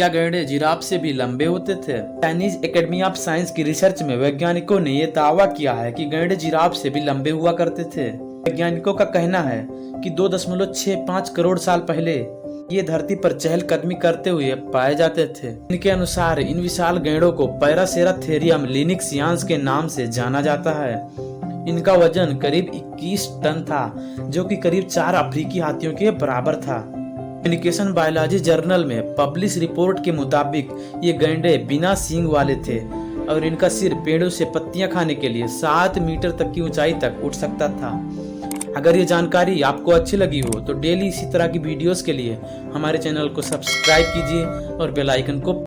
क्या गैंडे जिराफ से भी लंबे होते थे? चाइनीज एकेडमी ऑफ साइंस की रिसर्च में वैज्ञानिकों ने ये दावा किया है कि गैंडे जिराफ से भी लंबे हुआ करते थे। वैज्ञानिकों का कहना है कि 2.65 करोड़ साल पहले ये धरती पर चहलकदमी करते हुए पाए जाते थे। इनके अनुसार इन विशाल गैंडों को पैरासेराथेरियम लिनक्सियान्स के नाम से जाना जाता है। इनका वजन करीब 21 टन था, जो कि करीब 4 अफ्रीकी हाथियों के बराबर था। कम्युनिकेशन बायोलॉजी जर्नल में पब्लिश रिपोर्ट के मुताबिक ये गैंडे बिना सींग वाले थे और इनका सिर पेड़ों से पत्तियां खाने के लिए 7 मीटर तक की ऊंचाई तक उठ सकता था। अगर ये जानकारी आपको अच्छी लगी हो तो डेली इसी तरह की वीडियोस के लिए हमारे चैनल को सब्सक्राइब कीजिए और बेल आइकन को